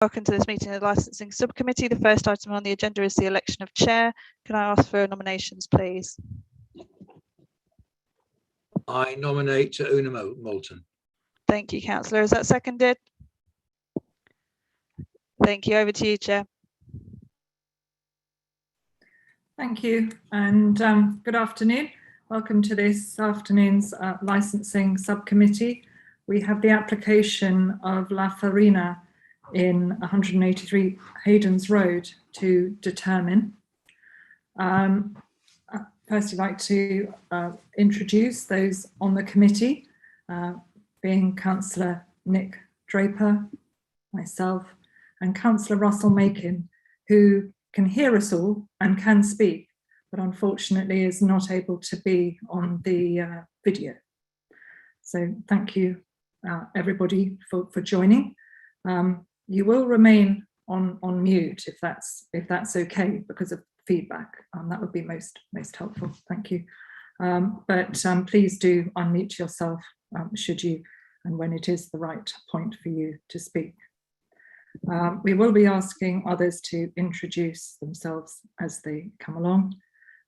Welcome to this meeting of the Licensing Subcommittee. The first item on the agenda is the election of chair. Can I ask for nominations, please? I nominate Una Moulton. Thank you, Councillor. Is that seconded? Thank you. Over to you, Chair. Thank you, and good afternoon. Welcome to this afternoon's Licensing Subcommittee. We have the application of La Farina in 183 Haydens Road to determine. First, I'd like to introduce those on the committee, being Councillor Nick Draper, myself, and Councillor Russell Makin, who can hear us all and can speak, but unfortunately is not able to be on the video. So thank you, everybody, for joining. You will remain on mute if that's okay, because of feedback. That would be most helpful. Thank you. But please do unmute yourself should you, and when it is the right point for you to speak. We will be asking others to introduce themselves as they come along,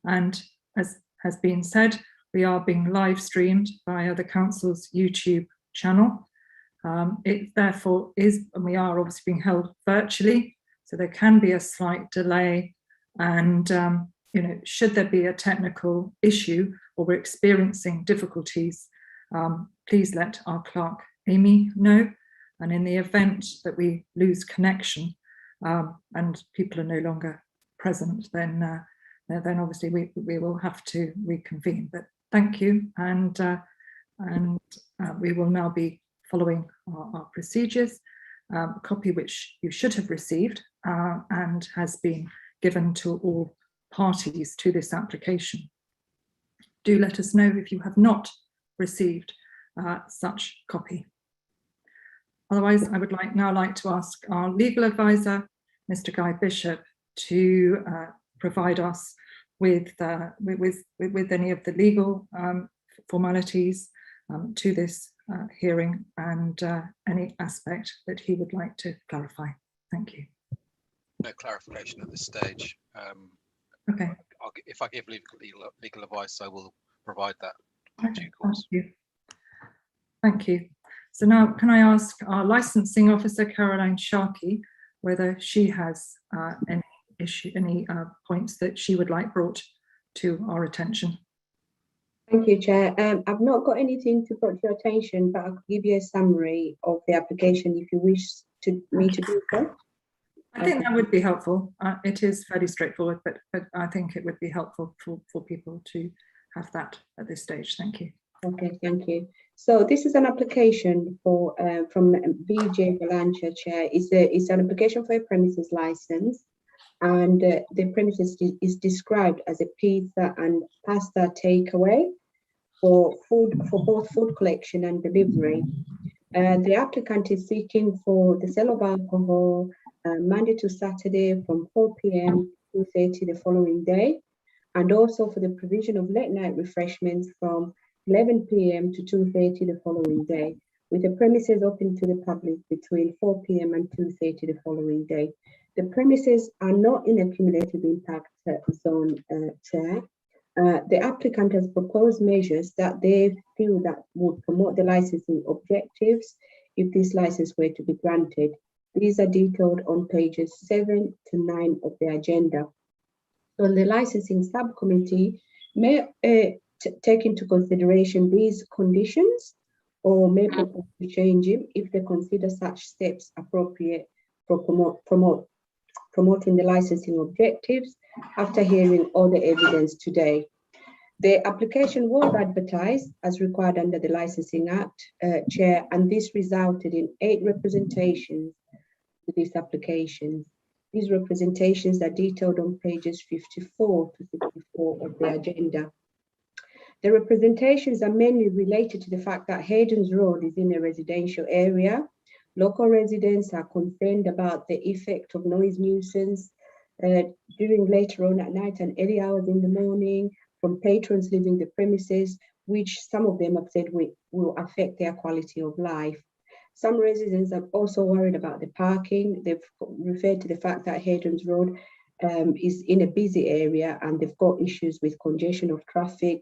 and as has been said, we are being live streamed via the Council's YouTube channel. It therefore is, and we are obviously being held virtually, so there can be a slight delay, and should there be a technical issue or we're experiencing difficulties, please let our clerk Amy know, and in the event that we lose connection and people are no longer present, then obviously we will have to reconvene. But thank you, and we will now be following our procedures, a copy which you should have received and has been given to all parties to this application. Do let us know if you have not received such copy. Otherwise, I would now like to ask our legal advisor, Mr. Guy Bishop, to provide us with any of the legal formalities to this hearing and any aspect that he would like to clarify. Thank you. No clarification at this stage. Okay. If I give legal advice, I will provide that in due course. course. Thank you. So now, can I ask our licensing officer, Caroline Sharkey, whether she has any points that she would like brought to our attention? Thank you, Chair. I've not got anything to bring to your attention, but I'll give you a summary of the application if you wish me to do so. I think that would be helpful. It is fairly straightforward, but I think it would be helpful for people to have that at this stage. Thank you. Okay, thank you. So this is an application for from BJ Valancha, Chair. It's an application for a premises license, and the premises is described as a pizza and pasta takeaway for both food collection and delivery. The applicant is seeking for the sale of alcohol Monday to Saturday from 4 p.m. to 2:30 the following day, and also for the provision of late night refreshments from 11 p.m. to 2:30 the following day, with the premises open to the public between 4 p.m. and 2:30 the following day. The premises are not in a cumulative impact zone, Chair. The applicant has proposed measures that they feel that would promote the licensing objectives if this license were to be granted. These are detailed on pages 7 to 9 of the agenda. So the licensing subcommittee may take into consideration these conditions or may propose to change them if they consider such steps appropriate for promoting the licensing objectives after hearing all the evidence today. The application was advertised as required under the Licensing Act, Chair, and this resulted in 8 representations to this application. These representations are detailed on pages 54 to 64 of the agenda. The representations are mainly related to the fact that Haydens Road is in a residential area. Local residents are concerned about the effect of noise nuisance during later on at night and early hours in the morning from patrons leaving the premises, which some of them have said will affect their quality of life. Some residents are also worried about the parking. They've referred to the fact that Hayden's Road is in a busy area and they've got issues with congestion of traffic,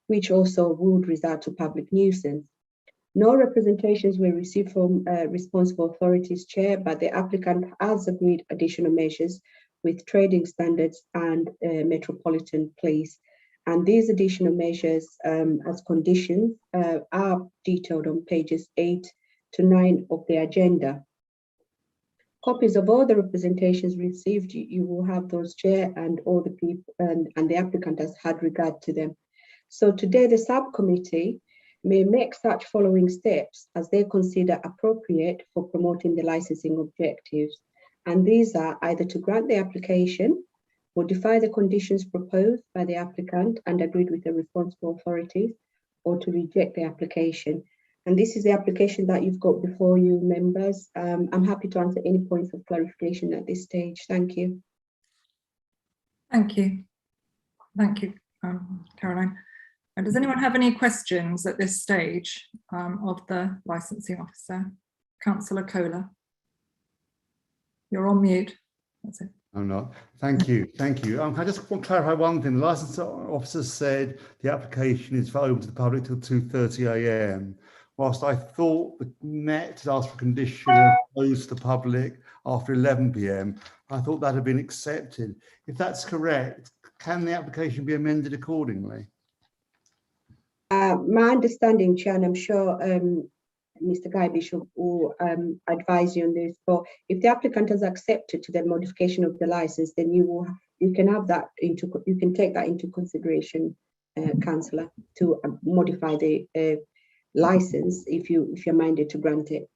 which also would result to public nuisance. No representations were received from responsible authorities, Chair, but the applicant has agreed additional measures with trading standards and Metropolitan Police. And these additional measures as conditions are detailed on pages 8 to 9 of the agenda. Copies of all the representations received, you will have those, Chair, and all the people and the applicant has had regard to them. So today the subcommittee may make such following steps as they consider appropriate for promoting the licensing objectives. And these are either to grant the application, modify the conditions proposed by the applicant and agreed with the responsible authorities, or to reject the application. And this is the application that you've got before you, members. I'm happy to answer any points of clarification at this stage. Thank you. Thank you. Thank you, Caroline. And does anyone have any questions at this stage of the licensing officer? Councillor Kohler. You're on mute. That's it. I'm not. Thank you. Thank you. I just want to clarify one thing. The licence officer said the application is open to the public till 2:30 a.m. Whilst I thought the Met asked for condition of close to the public after 11 p.m, I thought that had been accepted. If that's correct, can the application be amended accordingly? My understanding, Chair, and I'm sure Mr. Guy Bishop will advise you on this, but if the applicant has accepted to the modification of the license, then you can take that into consideration, Councillor, to modify the license if you're minded to grant it.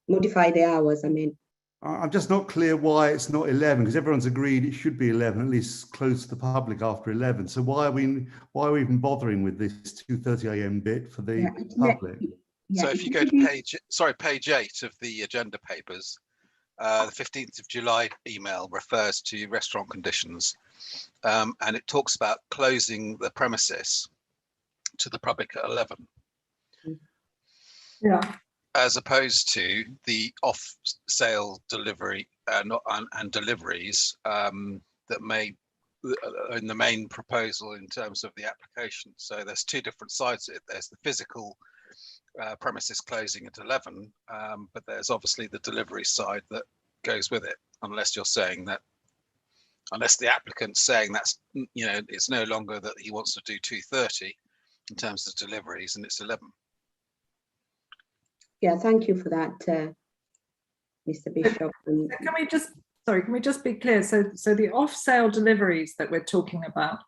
Modify the hours, I mean. I'm just not clear why it's not 11, because everyone's agreed it should be 11, at least close to the public after 11. So why are we even bothering with this 2:30 a.m. bit for the public? So if you go to page 8 of the agenda papers, the 15th of July email refers to restaurant conditions, and it talks about closing the premises to the public at 11. Yeah. As opposed to the off-sale delivery and deliveries that may in the main proposal in terms of the application. So there's two different sides of it. There's the physical premises closing at 11, but there's obviously the delivery side that goes with it, unless you're saying that, unless the applicant's saying that's, you know, it's no longer that he wants to do 2:30 in terms of deliveries and it's 11. Yeah, thank you for that, Mr. Bishop. Can we just be clear? So the off-sale deliveries that we're talking about,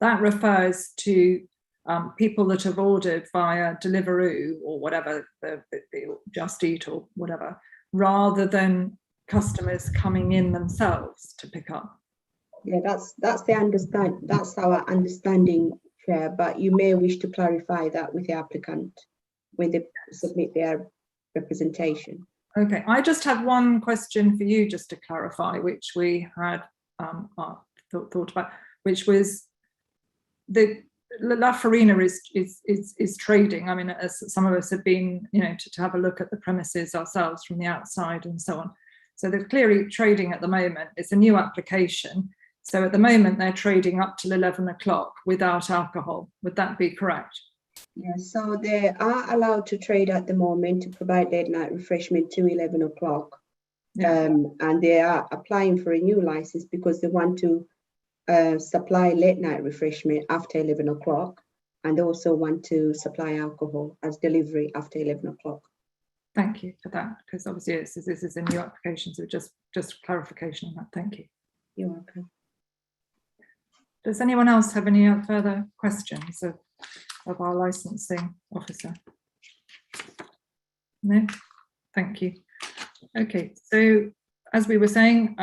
that refers to people that have ordered via Deliveroo or whatever, the Just Eat or whatever, rather than customers coming in themselves to pick up. Yeah, that's our understanding, Chair, but you may wish to clarify that with the applicant when they submit their representation. Okay, I just have one question for you, just to clarify, which we had thought about, which was the La Farina is trading. I mean, as some of us have been, you know, to have a look at the premises ourselves from the outside and so on. So they're clearly trading at the moment. It's a new application. So at the moment they're trading up till 11 o'clock without alcohol. Would that be correct? Yes, so they are allowed to trade at the moment to provide late night refreshment to 11 o'clock. Yeah. And they are applying for a new license because they want to supply late night refreshment after 11 o'clock. And they also want to supply alcohol as delivery after 11 o'clock. Thank you for that, because obviously this is a new application, so just clarification on that. Thank you. You're welcome. Does anyone else have any further questions of our licensing officer? No? Thank you. Okay, so as we were saying,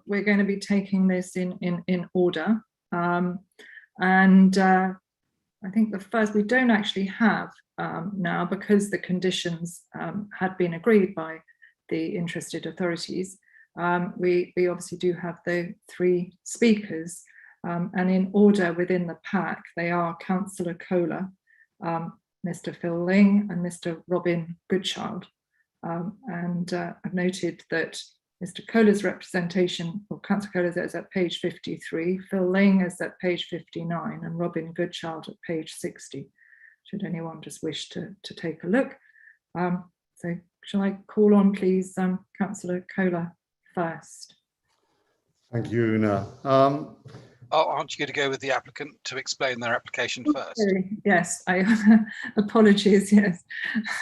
we're going to be taking this in order. I think the first, we don't actually have now, because the conditions had been agreed by the interested authorities. We obviously do have the three speakers, and in order within the pack, they are Councillor Kohler, Mr. Phil Ling and Mr. Robin Goodchild. I've noted that Mr. Kohler's representation, or Councillor Kohler's, is at page 53, Phil Ling is at page 59, and Robin Goodchild at page 60, should anyone just wish to take a look. So shall I call on, please, Councillor Kohler first? Thank you, Una. Aren't you going to go with the applicant to explain their application first? Sorry, yes, apologies, yes,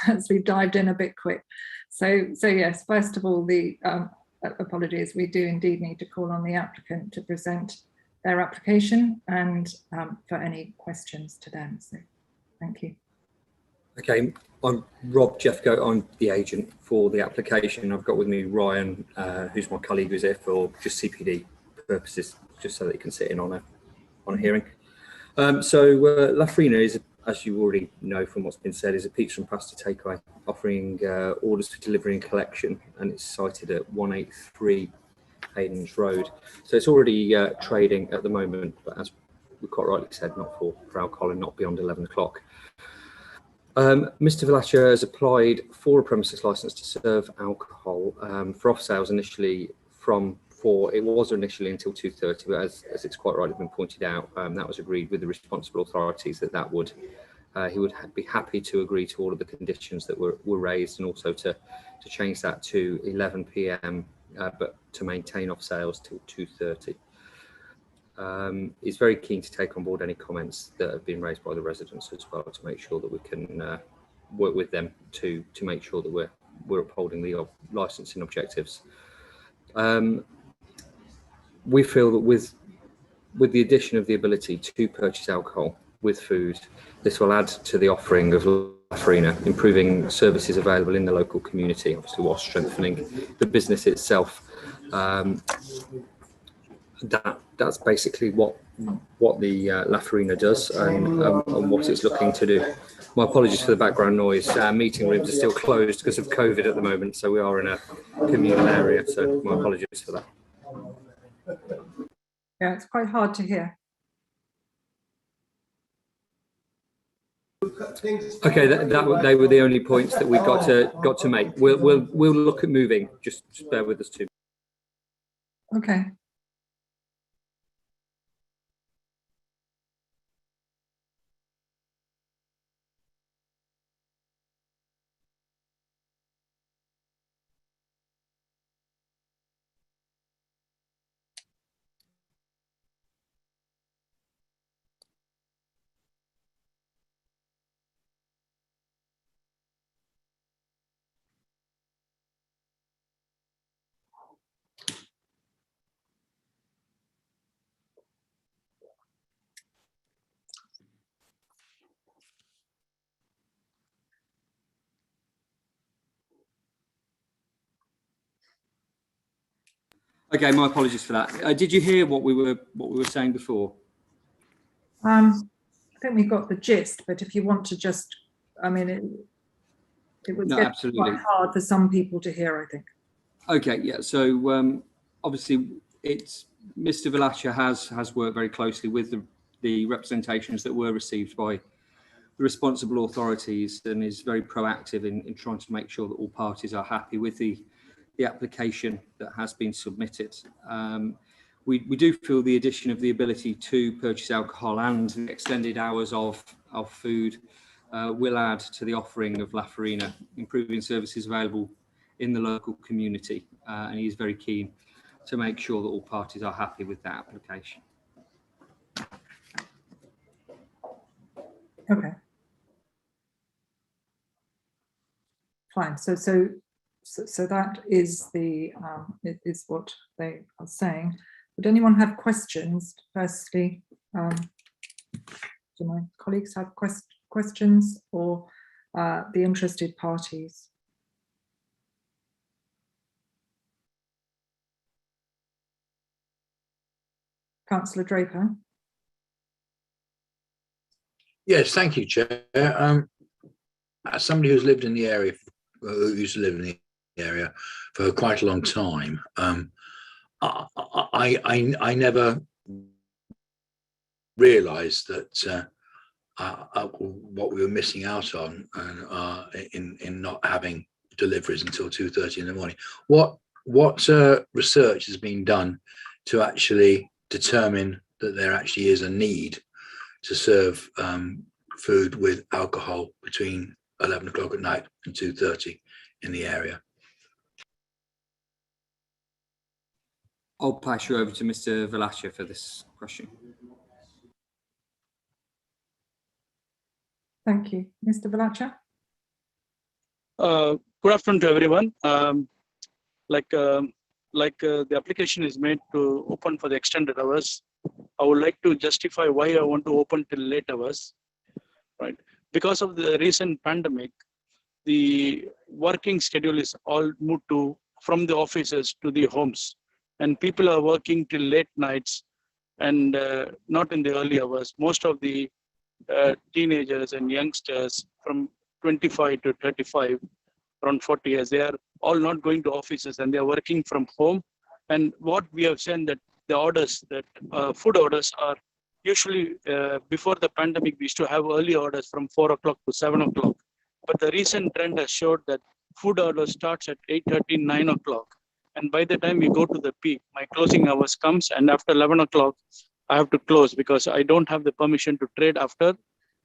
as we've dived in a bit quick. So yes, first of all, the apologies, we do indeed need to call on the applicant to present their application and for any questions to them. So thank you. Okay, I'm Rob Jeffcoat. I'm the agent for the application. I've got with me Ryan, who's my colleague, who's here for just CPD purposes, just so that he can sit in on a hearing. La Farina is, as you already know from what's been said, is a pizza and pasta takeaway offering orders for delivery and collection, and it's sited at 183 Hayden's Road. So it's already trading at the moment, but as we quite rightly said, not for alcohol and not beyond 11 o'clock. Mr. Villacher has applied for a premises licence to serve alcohol for off sales initially it was initially until 2:30, but as it's quite rightly been pointed out, that was agreed with the responsible authorities that he would be happy to agree to all of the conditions that were raised, and also to change that to 11 p.m, but to maintain off sales till 2:30. He's very keen to take on board any comments that have been raised by the residents as well, to make sure that we can work with them to make sure that we're upholding the licensing objectives. We feel that with the addition of the ability to purchase alcohol with food, this will add to the offering of La Farina, improving services available in the local community, obviously while strengthening the business itself. That's basically what the La Farina does and what it's looking to do. My apologies for the background noise. Meeting rooms are still closed because of COVID at the moment, so we are in a communal area, so my apologies for that. Yeah, it's quite hard to hear. Okay, they were the only points that we got to make. We'll look at moving. Just bear with us too. Okay. Okay, my apologies for that. Did you hear what we were saying before? I think we got the gist, but if you want to just, I mean, it would get quite hard for some people to hear, I think. Okay, yeah. So obviously, it's Mr. Villacher has worked very closely with the representations that were received by the responsible authorities, and is very proactive in trying to make sure that all parties are happy with the application that has been submitted. We do feel the addition of the ability to purchase alcohol and the extended hours of food will add to the offering of La Farina, improving services available in the local community, and he's very keen to make sure that all parties are happy with that application. Okay. Fine. So that is is what they are saying. Would anyone have questions? Firstly, do my colleagues have questions, or the interested parties? Councillor Draper. Yes, thank you, Chair. As somebody who's lived in the area, who used to live in the area for quite a long time, I never realised that what we were missing out on in not having deliveries until 2:30 in the morning. What research has been done to actually determine that there actually is a need to serve food with alcohol between 11 o'clock at night and 2:30 in the area? I'll pass you over to Mr. Velasquez for this question. Thank you. Mr. Velasquez? Good afternoon to everyone. The application is made to open for the extended hours. I would like to justify why I want to open till late hours, right? Because of the recent pandemic, the working schedule is all moved from the offices to the homes, and people are working till late nights and not in the early hours. Most of the teenagers and youngsters from 25 to 35, around 40 years, they are all not going to offices and they are working from home. And what we have seen that the orders, that food orders are usually before the pandemic, we used to have early orders from 4 o'clock to 7 o'clock. But the recent trend has showed that food order starts at 8:30, 9 o'clock. And by the time we go to the peak, my closing hours comes, and after 11 o'clock, I have to close because I don't have the permission to trade after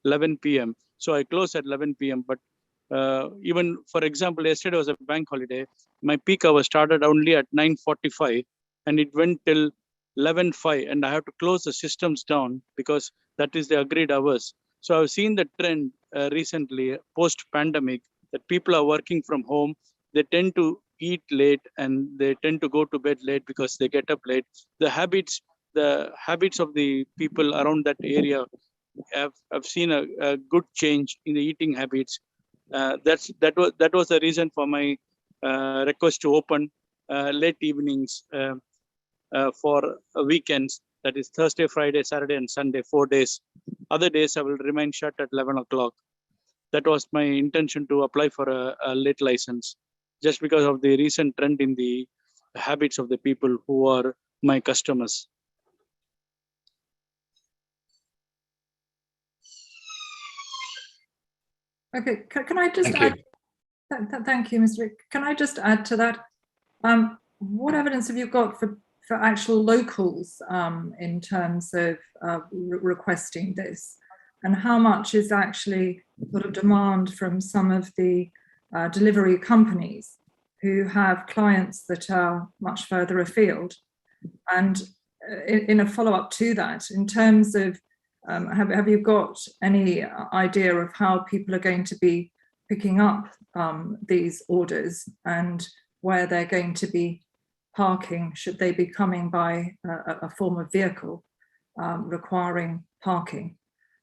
11 p.m. So I close at 11 p.m. But even, for example, yesterday was a bank holiday. My peak hour started only at 9:45 and it went till 11:05, and I have to close the systems down because that is the agreed hours. So I've seen the trend recently, post-pandemic, that people are working from home. They tend to eat late and they tend to go to bed late because they get up late. The habits of the people around that area have seen a good change in the eating habits. That was the reason for my request to open late evenings for weekends. That is Thursday, Friday, Saturday, and Sunday, 4 days. Other days I will remain shut at 11 o'clock. That was my intention to apply for a late license, just because of the recent trend in the habits of the people who are my customers. Okay, can I just add? Thank you, Mr. Rick. Can I just add to that? What evidence have you got for actual locals in terms of requesting this? And how much is actually sort of demand from some of the delivery companies who have clients that are much further afield? And in a follow-up to that, in terms of have you got any idea of how people are going to be picking up these orders and where they're going to be parking? Should they be coming by a form of vehicle requiring parking,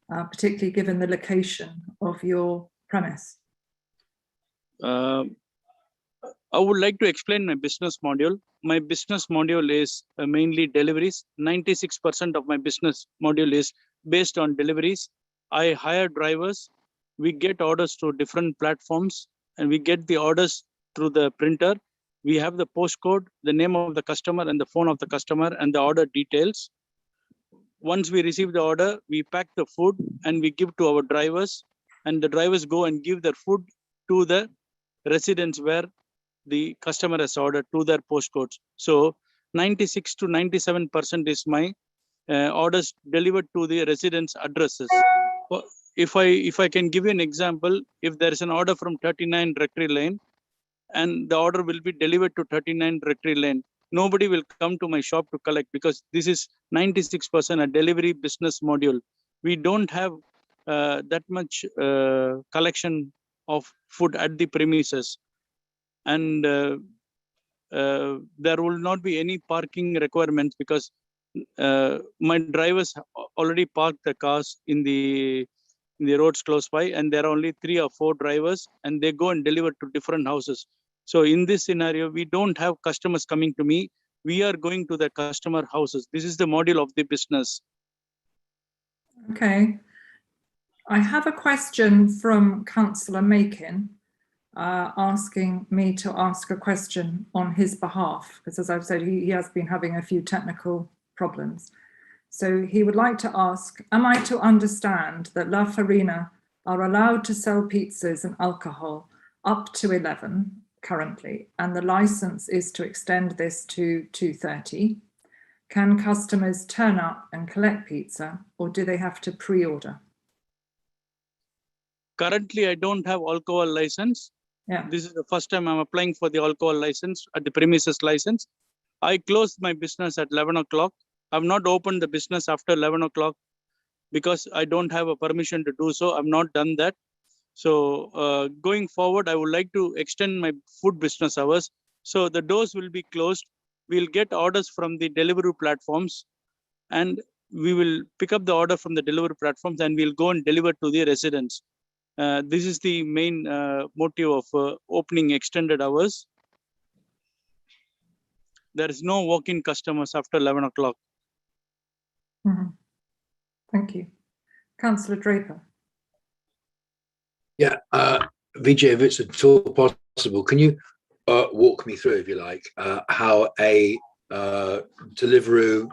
particularly given the location of your premise? I would like to explain my business module. My business module is mainly deliveries. 96% of my business module is based on deliveries. I hire drivers. We get orders through different platforms, and we get the orders through the printer. We have the postcode, the name of the customer, and the phone of the customer, and the order details. Once we receive the order, we pack the food and we give to our drivers, and the drivers go and give their food to the residents where the customer has ordered, to their postcodes. So 96 to 97% is my orders delivered to the residents' addresses. If I can give you an example, if there is an order from 39 Rectory Lane and the order will be delivered to 39 Rectory Lane, nobody will come to my shop to collect, because this is 96% a delivery business module. We don't have that much collection of food at the premises, and there will not be any parking requirements because my drivers already parked the cars in the roads close by, and there are only 3 or 4 drivers, and they go and deliver to different houses. So in this scenario, we don't have customers coming to me. We are going to the customer houses. This is the model of the business. Okay. I have a question from Councillor Makin asking me to ask a question on his behalf, because as I've said, he has been having a few technical problems. So he would like to ask, am I to understand that La Farina are allowed to sell pizzas and alcohol up to 11 currently, and the license is to extend this to 2:30? Can customers turn up and collect pizza, or do they have to pre-order? Currently, I don't have alcohol license. Yeah. This is the first time I'm applying for the alcohol license at the premises license. I closed my business at 11 o'clock. I've not opened the business after 11 o'clock because I don't have a permission to do so. I've not done that. So going forward, I would like to extend my food business hours. So the doors will be closed. We'll get orders from the delivery platforms, and we will pick up the order from the delivery platforms, and we'll go and deliver to the residents. This is the main motive of opening extended hours. There is no walk-in customers after 11 o'clock. Mhm. Thank you. Councillor Draper. Yeah, Vijay, if it's at all possible, can you walk me through, if you like, how a Deliveroo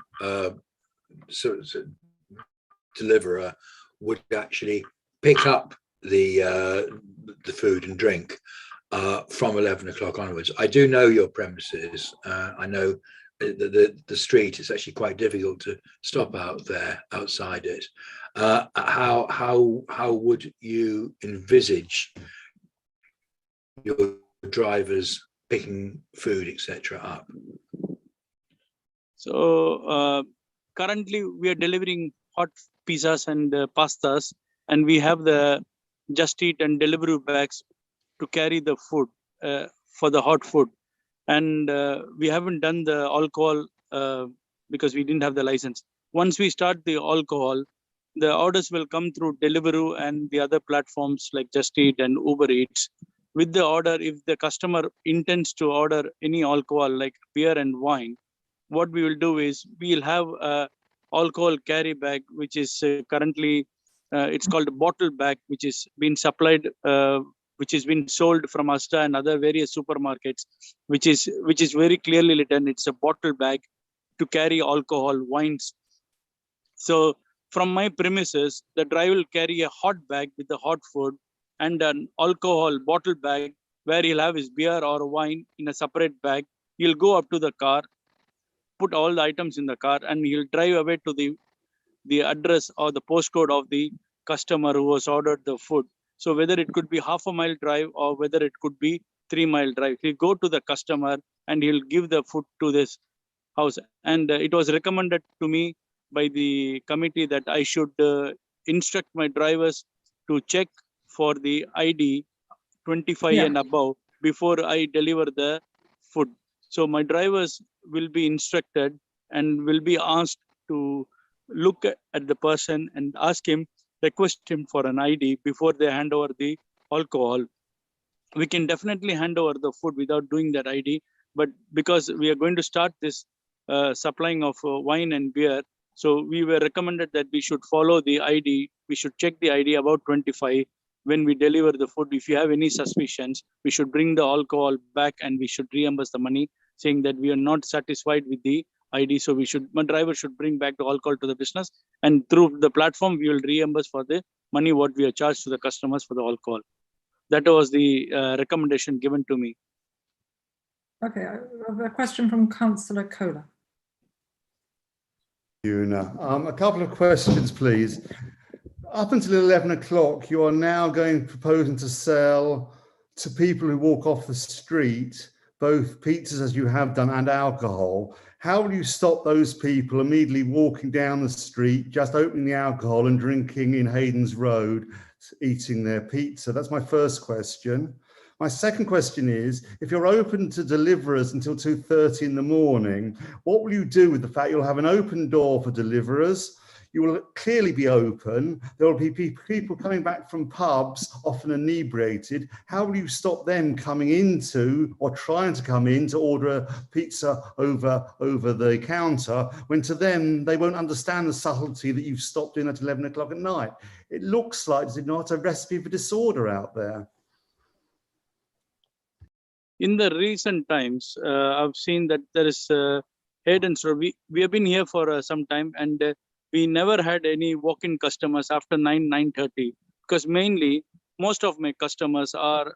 deliverer would actually pick up the food and drink from 11 o'clock onwards? I do know your premises. I know the street is actually quite difficult to stop out there outside it. How would you envisage your drivers picking food, etc. up? So currently we are delivering hot pizzas and pastas, and we have the Just Eat and Deliveroo bags to carry the food for the hot food. And we haven't done the alcohol because we didn't have the license. Once we start the alcohol, the orders will come through Deliveroo and the other platforms like Just Eat and Uber Eats. With the order, if the customer intends to order any alcohol like beer and wine, what we will do is we'll have a alcohol carry bag, which is currently, it's called a bottle bag, which is being supplied, which has been sold from Asta and other various supermarkets, which is very clearly written. It's a bottle bag to carry alcohol, wines. So from my premises, the driver will carry a hot bag with the hot food and an alcohol bottle bag where he'll have his beer or wine in a separate bag. He'll go up to the car, put all the items in the car, and he'll drive away to the address or the postcode of the customer who has ordered the food. So whether it could be half a mile drive or whether it could be 3-mile drive, he'll go to the customer and he'll give the food to this house. And it was recommended to me by the committee that I should instruct my drivers to check for the ID 25 and above before I deliver the food. So my drivers will be instructed and will be asked to look at the person and ask him, request him for an ID before they hand over the alcohol. We can definitely hand over the food without doing that ID, but because we are going to start this supplying of wine and beer, so we were recommended that we should follow the ID. We should check the ID about 25 when we deliver the food. If you have any suspicions, we should bring the alcohol back and we should reimburse the money, saying that we are not satisfied with the ID. So my driver should bring back the alcohol to the business, and through the platform, we will reimburse for the money what we are charged to the customers for the alcohol. That was the recommendation given to me. Okay, I have a question from Councillor Kohler. A couple of questions, please. Up until 11 o'clock, you are now proposing to sell to people who walk off the street, both pizzas as you have done and alcohol. How will you stop those people immediately walking down the street, just opening the alcohol and drinking in Hayden's Road, eating their pizza? That's my first question. My second question is, if you're open to deliverers until 2:30 in the morning, what will you do with the fact you'll have an open door for deliverers? You will clearly be open. There will be people coming back from pubs, often inebriated. How will you stop them coming into or trying to come in to order a pizza over the counter, when to them, they won't understand the subtlety that you've stopped in at 11 o'clock at night? It looks like, is it not, a recipe for disorder out there? In the recent times, I've seen that there is Hayden's Road. We have been here for some time, and we never had any walk-in customers after 9:30, because mainly most of my customers are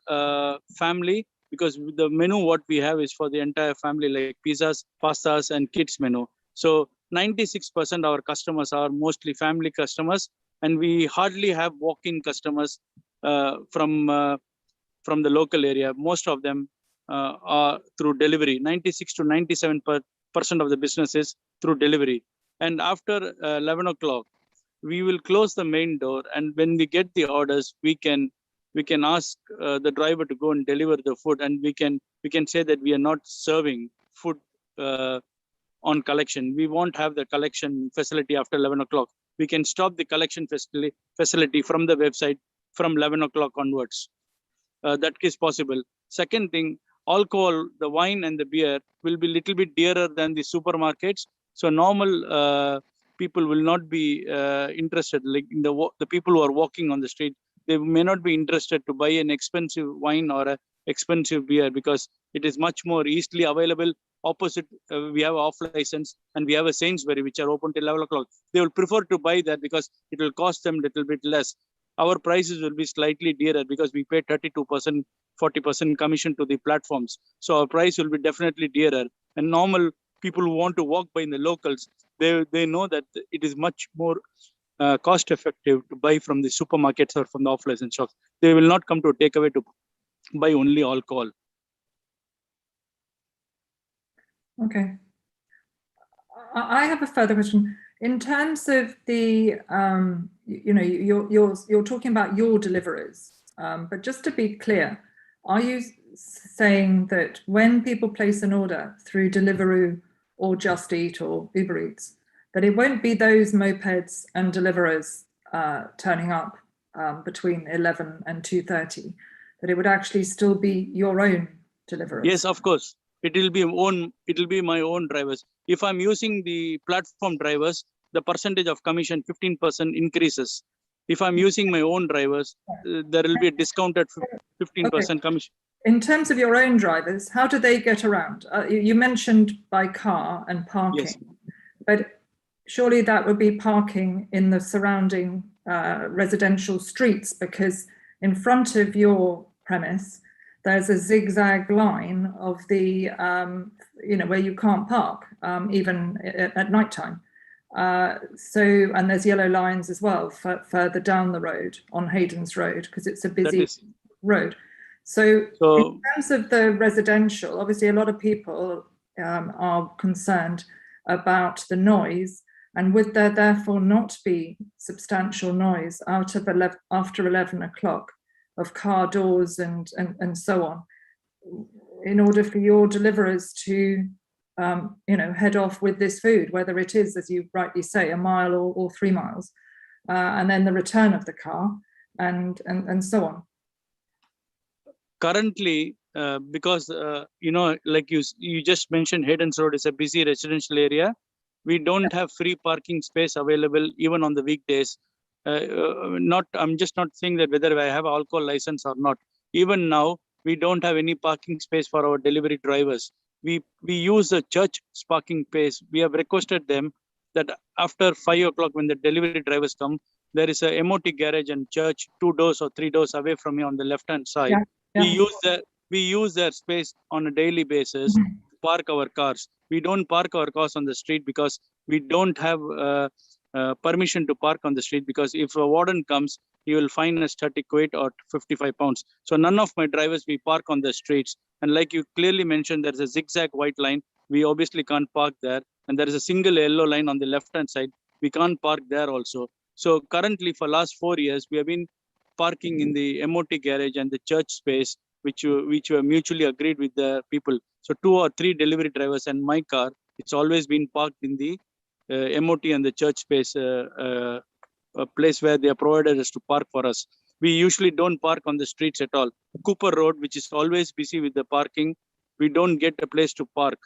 family, because the menu what we have is for the entire family, like pizzas, pastas, and kids menu. So 96% our customers are mostly family customers, and we hardly have walk-in customers from the local area. Most of them are through delivery. 96 to 97% of the business is through delivery. And after 11 o'clock, we will close the main door, and when we get the orders, we can ask the driver to go and deliver the food, and we can say that we are not serving food on collection. We won't have the collection facility after 11 o'clock. We can stop the collection facility from the website from 11 o'clock onwards. That is possible. Second thing, alcohol, the wine and the beer will be little bit dearer than the supermarkets. So normal people will not be interested. Like the people who are walking on the street, they may not be interested to buy an expensive wine or an expensive beer, because it is much more easily available. Opposite, we have off license, and we have a Sainsbury which are open till 11 o'clock. They will prefer to buy that because it will cost them a little bit less. Our prices will be slightly dearer because we pay 32%, 40% commission to the platforms. So our price will be definitely dearer. And normal people who want to walk by in the locals, they know that it is much more cost effective to buy from the supermarkets or from the off-license shops. They will not come to a takeaway to buy only alcohol. Okay. I have a further question. In terms of the, you're talking about your deliverers, but just to be clear, are you saying that when people place an order through Deliveroo or Just Eat or Uber Eats, that it won't be those mopeds and deliverers turning up between 11 and 2:30, that it would actually still be your own deliverers? Yes, of course. It will be my own drivers. If I'm using the platform drivers, the percentage of commission 15% increases. If I'm using my own drivers, there will be a discounted 15% commission. In terms of your own drivers, how do they get around? You mentioned by car and parking, yes. But surely that would be parking in the surrounding residential streets, because in front of your premise, there's a zigzag line of the, where you can't park, even at night time. And there's yellow lines as well further down the road on Hayden's Road, because it's a busy road. So in terms of the residential, obviously a lot of people are concerned about the noise, and would there therefore not be substantial noise after 11 o'clock of car doors and so on, in order for your deliverers to head off with this food, whether it is, as you rightly say, a mile or 3 miles, and then the return of the car and so on? Currently, because like you just mentioned, Hayden's Road is a busy residential area. We don't have free parking space available even on the weekdays. I'm just not saying that whether I have alcohol license or not. Even now, we don't have any parking space for our delivery drivers. We use the church parking space. We have requested them that after 5 o'clock, when the delivery drivers come, there is a MOT garage and church 2 doors or 3 doors away from me on the left-hand side. Yeah. We use their space on a daily basis to park our cars. We don't park our cars on the street because we don't have permission to park on the street, because if a warden comes, he will fine us 30 quid or 55 pounds. So none of my drivers, we park on the streets. And like you clearly mentioned, there's a zigzag white line. We obviously can't park there. And there is a single yellow line on the left-hand side. We can't park there also. So currently for last 4 years, we have been parking in the MOT garage and the church space, which were mutually agreed with the people. So 2 or 3 delivery drivers and my car, it's always been parked in the MOT and the church space, a place where they are provided us to park for us. We usually don't park on the streets at all. Cooper Road, which is always busy with the parking, we don't get a place to park.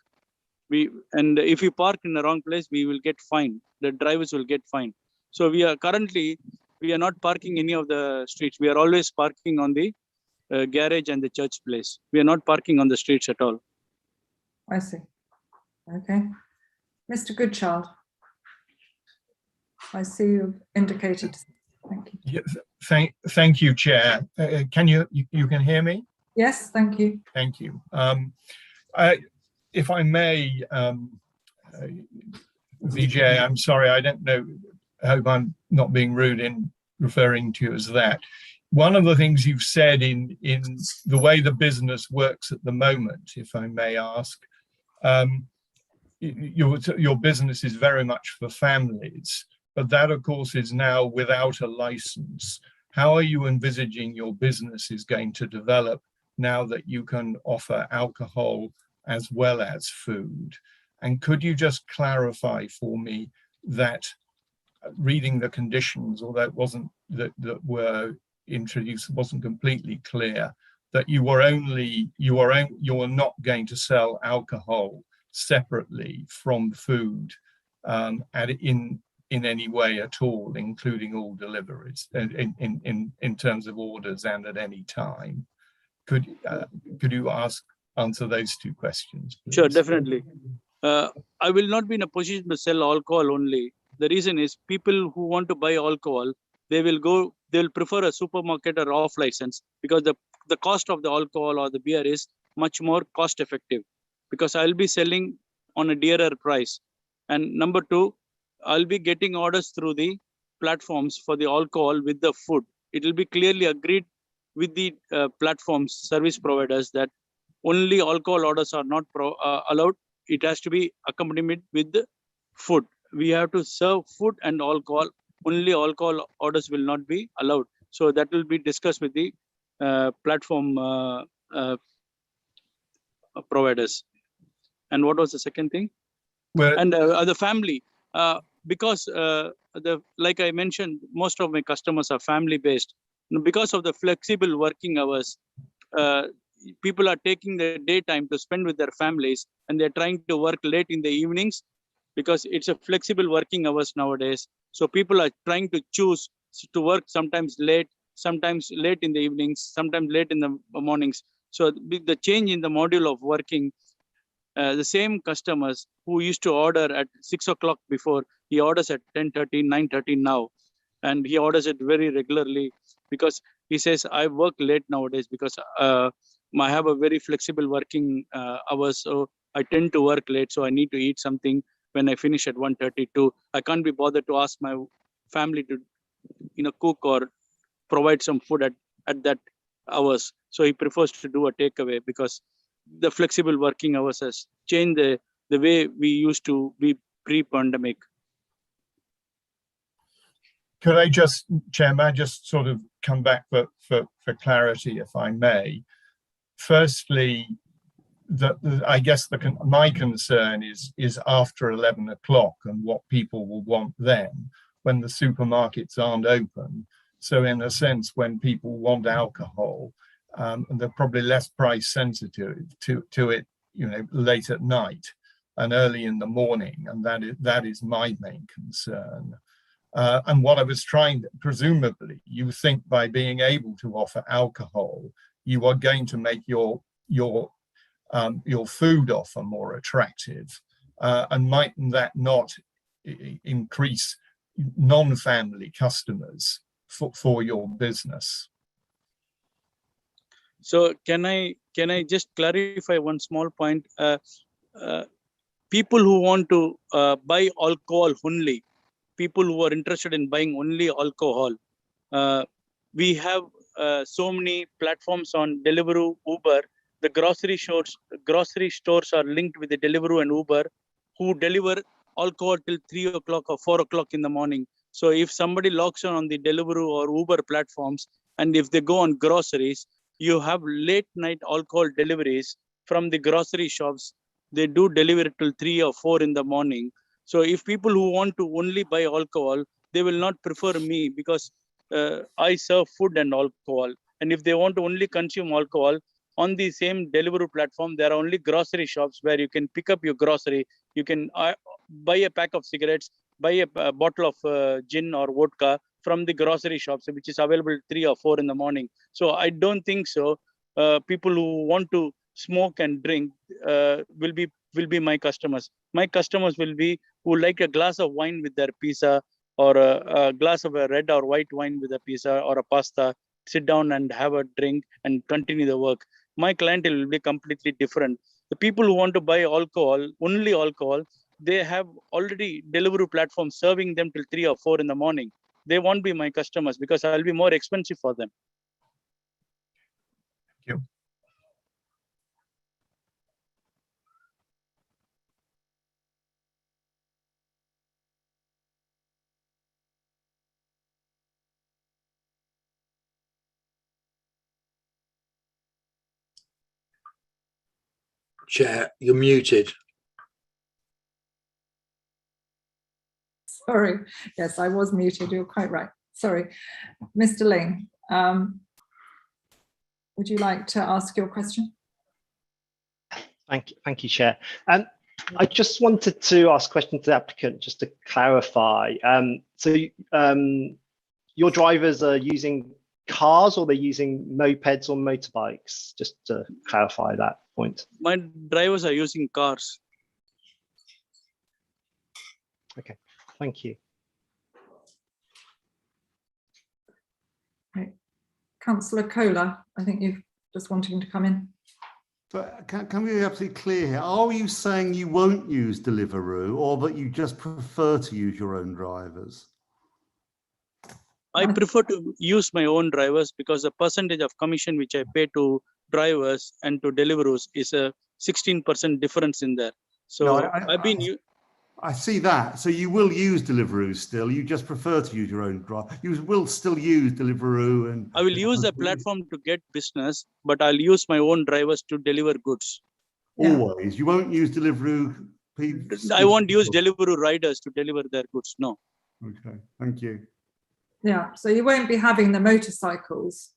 And if you park in the wrong place, we will get fined. The drivers will get fined. So we are not parking any of the streets. We are always parking on the garage and the church place. We are not parking on the streets at all. I see. Okay. Mr. Goodchild. I see you've indicated. Thank you. Yeah, thank you, Chair. Can you can hear me? Yes, thank you. Thank you. If I may, Vijay, I'm sorry, I don't know. I hope I'm not being rude in referring to you as that. One of the things you've said in the way the business works at the moment, if I may ask, your business is very much for families, but that of course is now without a license. How are you envisaging your business is going to develop now that you can offer alcohol as well as food? And could you just clarify for me that reading the conditions, although it wasn't that were introduced, wasn't completely clear, that you are not going to sell alcohol separately from food in any way at all, including all deliveries in terms of orders and at any time. Could you answer those two questions, please? Sure, definitely. I will not be in a position to sell alcohol only. The reason is people who want to buy alcohol, they'll prefer a supermarket or off license, because the cost of the alcohol or the beer is much more cost effective, because I'll be selling on a dearer price. And number two, I'll be getting orders through the platforms for the alcohol with the food. It will be clearly agreed with the platforms, service providers, that only alcohol orders are not allowed. It has to be accompanied with the food. We have to serve food and alcohol. Only alcohol orders will not be allowed. So that will be discussed with the platform providers. And what was the second thing? Well, and the family, because like I mentioned, most of my customers are family based. Because of the flexible working hours, people are taking the daytime to spend with their families, and they're trying to work late in the evenings, because it's a flexible working hours nowadays. So people are trying to choose to work sometimes late in the evenings, sometimes late in the mornings. So the change in the module of working, the same customers who used to order at 6 o'clock before, he orders at 10:30, 9:30 now. And he orders it very regularly, because he says, I work late nowadays because I have a very flexible working hours. So I tend to work late. So I need to eat something when I finish at 1:32. I can't be bothered to ask my family to, cook or provide some food at that hours. So he prefers to do a takeaway, because the flexible working hours has changed the way we used to be pre-pandemic. Could I just, Chairman, I just sort of come back for clarity, if I may. Firstly, I guess my concern is after 11 o'clock and what people will want then, when the supermarkets aren't open. So in a sense, when people want alcohol, and they're probably less price sensitive to it, late at night and early in the morning, and that is my main concern. And what I was presumably, you think by being able to offer alcohol, you are going to make your food offer more attractive, and mightn't that not increase non-family customers for your business? So can I just clarify one small point? People who want to buy alcohol only, people who are interested in buying only alcohol, we have so many platforms on Deliveroo, Uber. The grocery stores are linked with the Deliveroo and Uber, who deliver alcohol till 3 o'clock or 4 o'clock in the morning. So if somebody logs on the Deliveroo or Uber platforms, and if they go on groceries, you have late night alcohol deliveries from the grocery shops. They do deliver it till 3 or 4 in the morning. So if people who want to only buy alcohol, they will not prefer me, because I serve food and alcohol. And if they want to only consume alcohol, on the same Deliveroo platform, there are only grocery shops where you can pick up your grocery. You can buy a pack of cigarettes, buy a bottle of gin or vodka from the grocery shops, which is available 3 or 4 in the morning. So I don't think so. People who want to smoke and drink will be my customers. My customers will be who like a glass of wine with their pizza, or a glass of a red or white wine with a pizza or a pasta, sit down and have a drink and continue the work. My clientele will be completely different. The people who want to buy alcohol, only alcohol, they have already delivery platforms serving them till 3 or 4 in the morning. They won't be my customers because I'll be more expensive for them. Thank you. Chair, you're muted. Sorry. Yes, I was muted. You're quite right. Sorry. Mr. Ling, would you like to ask your question? Thank you, Chair. I just wanted to ask a question to the applicant just to clarify. Your drivers are using cars or they're using mopeds or motorbikes, just to clarify that point. My drivers are using cars. Okay, thank you. Right. Councillor Kohler, I think you're just wanting to come in. But can we be absolutely clear here? Are you saying you won't use Deliveroo or that you just prefer to use your own drivers? I prefer to use my own drivers because the percentage of commission which I pay to drivers and to Deliveroo is a 16% difference in there. So No, I see that. So you will use Deliveroo still. You just prefer to use your own driver. You will still use Deliveroo, and I will use the platform to get business, but I'll use my own drivers to deliver goods. Always. You won't use Deliveroo. I won't use Deliveroo riders to deliver their goods. No. Okay. Thank you. Yeah. So you won't be having the motorcycles.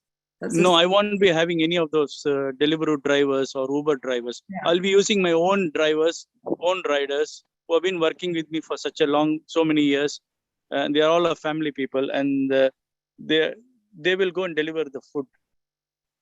No, I won't be having any of those Deliveroo drivers or Uber drivers. Yeah. I'll be using my own drivers, own riders who have been working with me for so many years. And they are all family people, and they will go and deliver the food.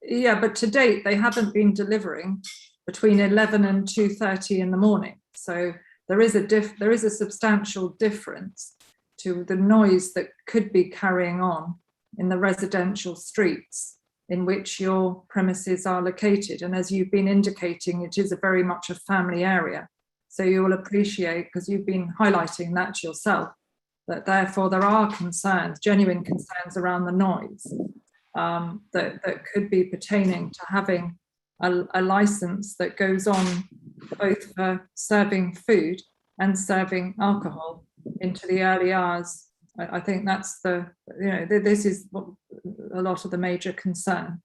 Yeah, but to date, they haven't been delivering between 11 and 2:30 in the morning. So there is a substantial difference to the noise that could be carrying on in the residential streets in which your premises are located. And as you've been indicating, it is very much a family area. So you will appreciate, because you've been highlighting that yourself, that therefore there are concerns, genuine concerns around the noise that could be pertaining to having a license that goes on both for serving food and serving alcohol into the early hours. I think that's this is a lot of the major concern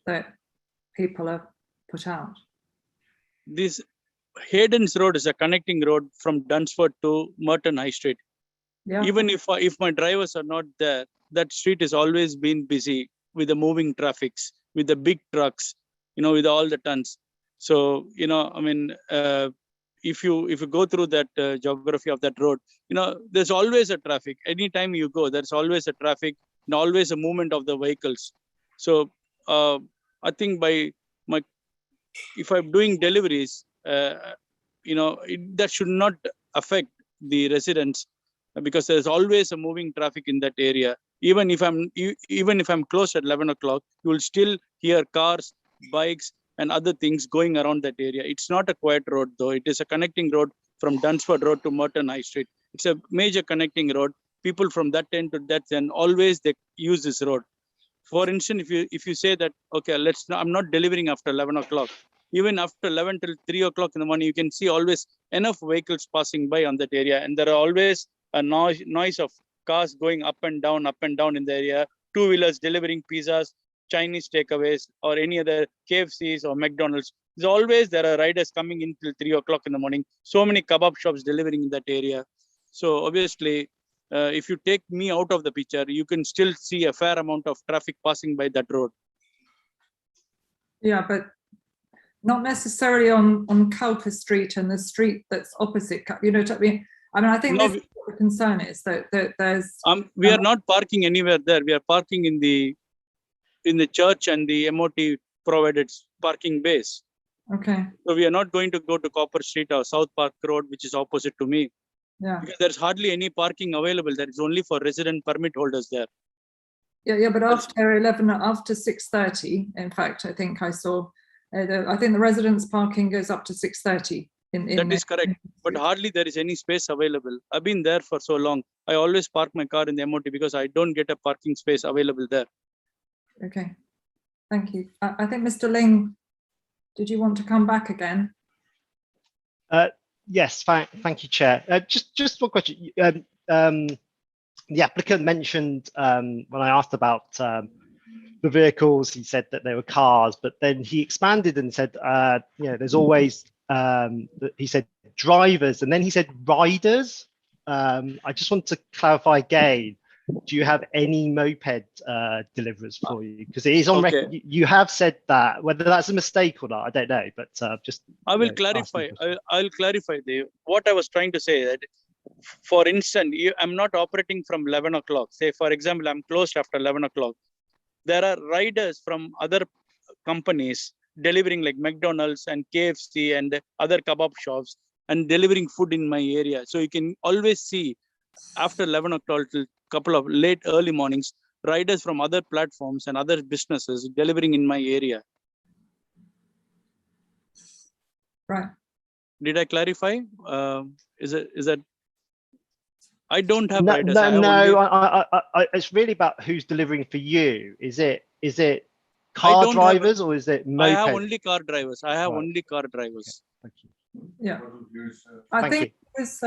that people have put out. This Hayden's Road is a connecting road from Dunsford to Merton High Street. Yeah. Even if my drivers are not there, that street has always been busy with the moving traffics, with the big trucks, with all the tons. So, if you go through that geography of that road, there's always a traffic. Anytime you go, there's always a traffic and always a movement of the vehicles. So I think if I'm doing deliveries, that should not affect the residents, because there's always a moving traffic in that area. Even if I'm closed at 11 o'clock, you will still hear cars, bikes, and other things going around that area. It's not a quiet road, though. It is a connecting road from Dunsford Road to Merton High Street. It's a major connecting road. People from that end to that end, always they use this road. For instance, if you say that, okay, I'm not delivering after 11 o'clock. Even after 11 till 3 o'clock in the morning, you can see always enough vehicles passing by on that area. And there are always a noise of cars going up and down in the area, two-wheelers delivering pizzas, Chinese takeaways, or any other KFCs or McDonald's. There are riders coming in till 3 o'clock in the morning. So many kebab shops delivering in that area. So obviously, if you take me out of the picture, you can still see a fair amount of traffic passing by that road. Yeah, but not necessarily on Culper Street and the street that's opposite. You know what I mean? I think this is what the concern is, that there's. We are not parking anywhere there. We are parking in the church and the MOT provided parking base. Okay. So we are not going to go to Copper Street or South Park Road, which is opposite to me. Yeah. Because there's hardly any parking available. That is only for resident permit holders there. Yeah, but after 11, after 6:30, in fact, I think I saw, I think the residents' parking goes up to 6:30. That is correct, but hardly there is any space available. I've been there for so long. I always park my car in the MOT because I don't get a parking space available there. Okay, thank you. I think Mr. Ling, did you want to come back again? Yes, thank you, Chair. Just one question. The applicant mentioned when I asked about the vehicles, he said that they were cars, but then he expanded and said, there's always, he said drivers, and then he said riders. I just want to clarify again, do you have any moped deliverers for you? Because it is on record, you have said that, whether that's a mistake or not, I don't know, but just. I will clarify. I'll clarify. What I was trying to say that, for instance, I'm not operating from 11 o'clock. Say, for example, I'm closed after 11 o'clock. There are riders from other companies delivering like McDonald's and KFC and other kebab shops and delivering food in my area. So you can always see after 11 o'clock till couple of late early mornings, riders from other platforms and other businesses delivering in my area. Right. Did I clarify? Is that? I don't have no, riders. It's really about who's delivering for you. Is it car drivers or is it moped? I have only car drivers. Only car drivers. Okay. Thank you. Yeah. I think it was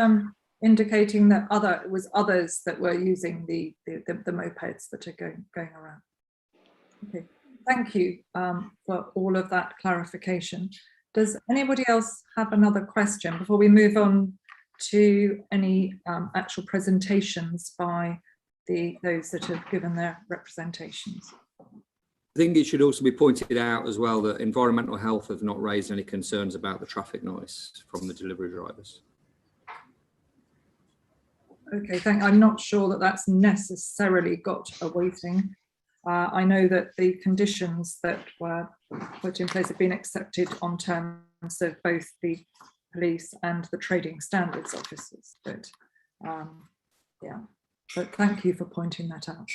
indicating that it was others that were using the mopeds that are going around. Okay. Thank you for all of that clarification. Does anybody else have another question before we move on to any actual presentations by those that have given their representations? I think it should also be pointed out as well that environmental health have not raised any concerns about the traffic noise from the delivery drivers. Okay, I'm not sure that that's necessarily got a weighting. I know that the conditions that were put in place have been accepted on terms of both the police and the trading standards officers, but yeah, but thank you for pointing that out.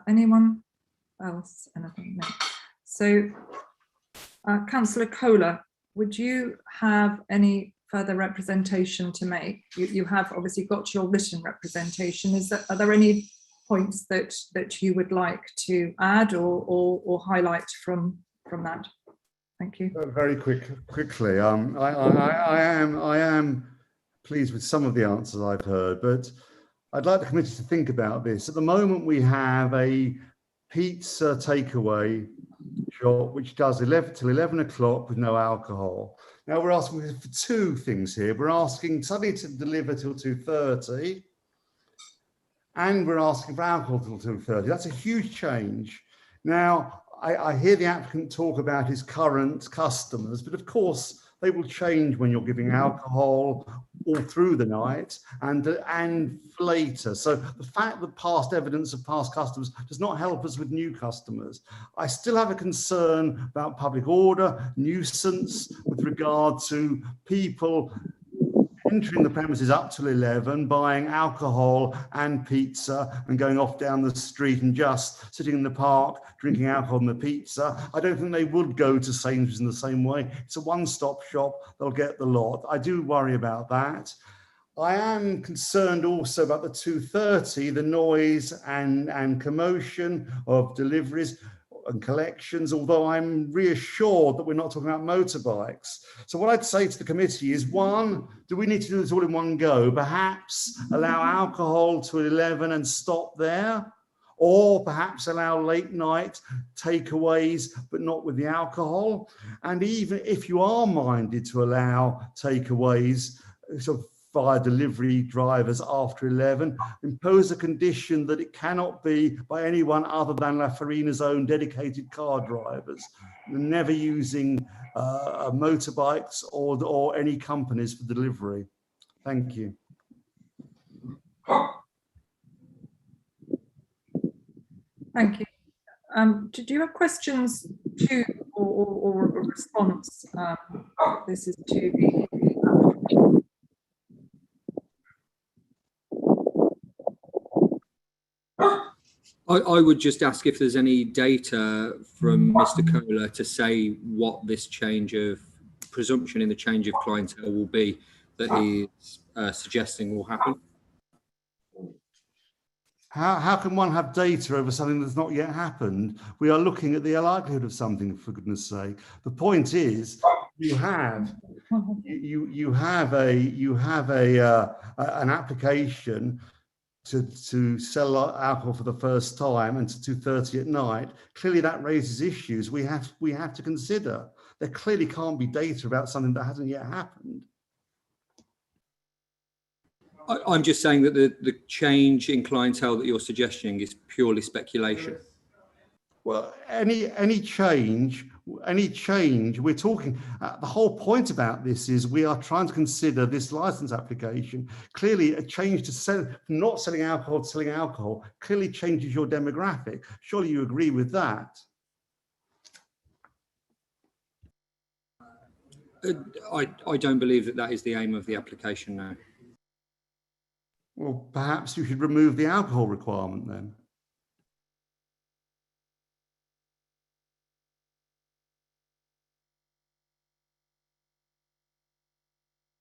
Anyone else? Anything? No. So, Councillor Kohler, would you have any further representation to make? You have obviously got your written representation. Are there any points that you would like to add or highlight from that? Thank you. Very quickly. I am pleased with some of the answers I've heard, but I'd like the committee to think about this. At the moment, we have a pizza takeaway shop which does 11 till 11 o'clock with no alcohol. Now we're asking for two things here. We're asking somebody to deliver till 2:30, and we're asking for alcohol till 2:30. That's a huge change. Now, I hear the applicant talk about his current customers, but of course they will change when you're giving alcohol all through the night and later. So the fact that past evidence of past customers does not help us with new customers. I still have a concern about public order, nuisance with regard to people entering the premises up till 11, buying alcohol and pizza and going off down the street and just sitting in the park, drinking alcohol and the pizza. I don't think they would go to Sainsbury's in the same way. It's a one-stop shop. They'll get the lot. I do worry about that. I am concerned also about the 2:30, the noise and commotion of deliveries and collections, although I'm reassured that we're not talking about motorbikes. So what I'd say to the committee is, one, do we need to do this all in one go? Perhaps allow alcohol to 11 and stop there, or perhaps allow late night takeaways, but not with the alcohol. And even if you are minded to allow takeaways, sort of via delivery drivers after 11, impose a condition that it cannot be by anyone other than La Farina's own dedicated car drivers, never using motorbikes or any companies for delivery. Thank you. Thank you. Do you have questions to or a response? This is to the I would just ask if there's any data from Mr. Kohler to say what this change of presumption in the change of clientele will be that he's suggesting will happen. How can one have data over something that's not yet happened? We are looking at the likelihood of something, for goodness sake. The point is, you have an application to sell alcohol for the first time until 2:30 at night. Clearly, that raises issues we have to consider. There clearly can't be data about something that hasn't yet happened. I'm just saying that the change in clientele that you're suggesting is purely speculation. Well, any change, we're talking, the whole point about this is we are trying to consider this license application. Clearly a change to not selling alcohol to selling alcohol clearly changes your demographic. Surely you agree with that? I don't believe that is the aim of the application now. Well, perhaps you should remove the alcohol requirement then.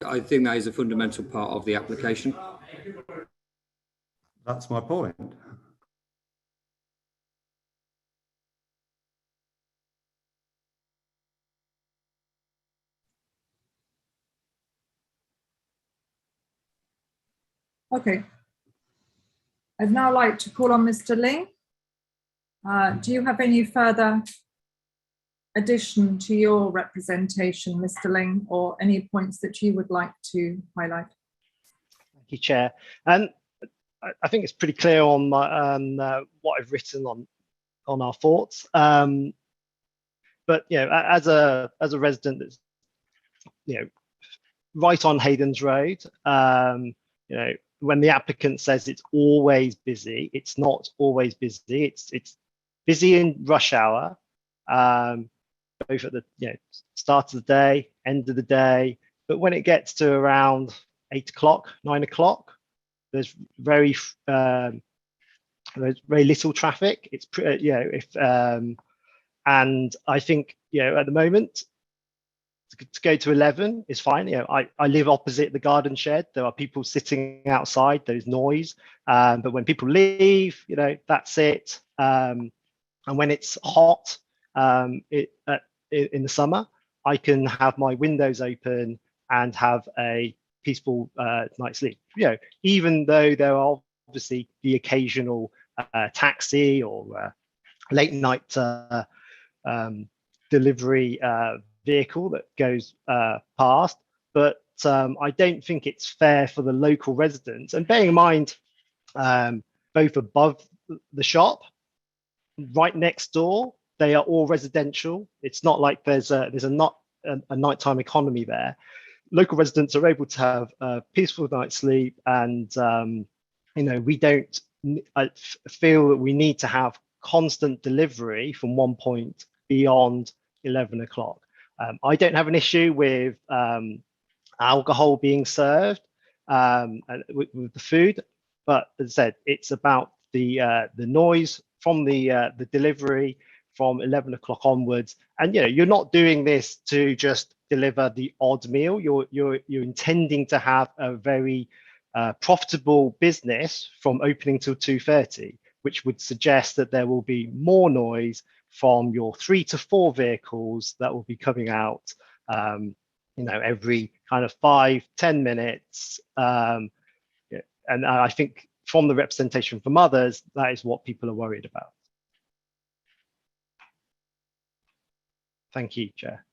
I think that is a fundamental part of the application. That's my point. Okay. I'd now like to call on Mr. Ling. Do you have any further addition to your representation, Mr. Ling, or any points that you would like to highlight? Thank you, Chair. And I think it's pretty clear on what I've written on our thoughts. But as a resident that's right on Hayden's Road, when the applicant says it's always busy, it's not always busy. It's busy in rush hour, both at the start of the day, end of the day. But when it gets to around 8 o'clock, 9 o'clock, there's very little traffic. It's and I think at the moment to go to 11 is fine. I live opposite the garden shed. There are people sitting outside. There's noise, but when people leave, that's it. And when it's hot, in the summer, I can have my windows open and have a peaceful night's sleep. Even though there are obviously the occasional taxi or late night delivery vehicle that goes past, but I don't think it's fair for the local residents. And bearing in mind, both above the shop, right next door, they are all residential. It's not like there's a nighttime economy there. Local residents are able to have a peaceful night's sleep, and we don't feel that we need to have constant delivery from one point beyond 11 o'clock. I don't have an issue with alcohol being served with the food, but as I said, it's about the noise from the delivery from 11 o'clock onwards. And you're not doing this to just deliver the odd meal. You're intending to have a very profitable business from opening till 2:30, which would suggest that there will be more noise from your 3 to 4 vehicles that will be coming out, every kind of 5-10 minutes. And I think from the representation from others, that is what people are worried about. Thank you, Chair.